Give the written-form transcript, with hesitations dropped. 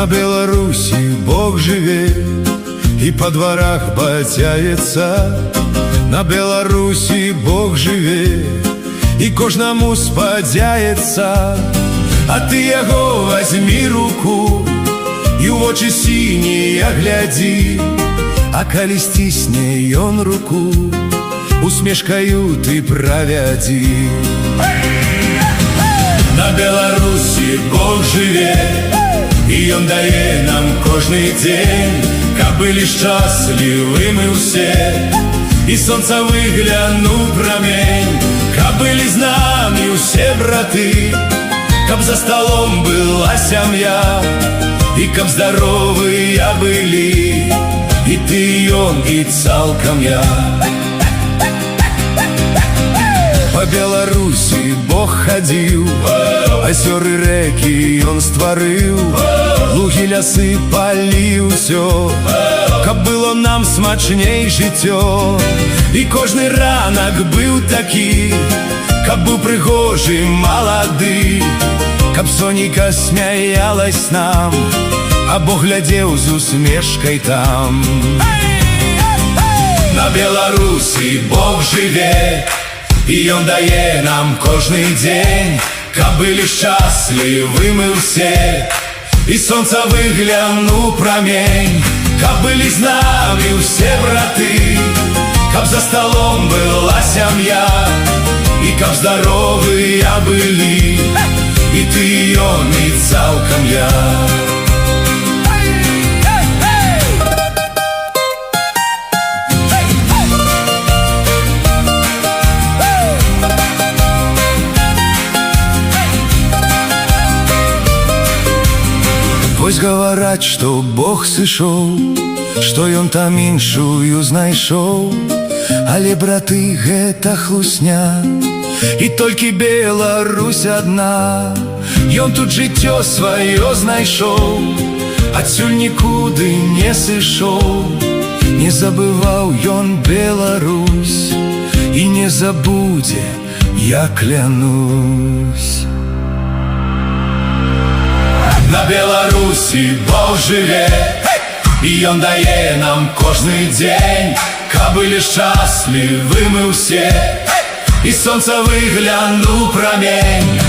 На Беларуси Бог живет и по дворах батяется. На Беларуси Бог живет и кожному спадзяецца. А ты яго возьми руку и в очи синие глядzi. А калі сцісне ён руку, усмешкаю ты правядzi. На Беларуси Бог живет, и он дае нам кожный день, каб были счастливыми все, и солнца выглянул промень, каб были с нами все браты, каб за столом была семья, и каб здоровые были и ты, и он, и цалком я. По Беларуси Бог ходил, азёры рэкі ён стварыў, лугі лясы паліў усё, каб было нам смачней жыццё. І кожны ранак быў такі, каб быў прыгожы малады, каб сонейка смяялась нам, а Бог глядзеў з усмешкай там. На Беларуси Бог живет, и он дае нам кожный день, каб были счастливыми все, и солнца выглянул промень, каб были с нами все браты, каб за столом была семья, и каб здоровые были и ты, и он, и цалком я. Вось говорят, что Бог сышоў, что ён там іншую знайшоў, але браты гэта хлусня, і толькі Беларусь одна. Ён тут жыццё сваё знайшоў, адсюль нікуды не сышоў. Не забываў ён Беларусь і не забудзе, я клянусь. На Беларуси Бог живет, и он дае нам кожный день, каб были счастливыми все, и солнца выглянул промень,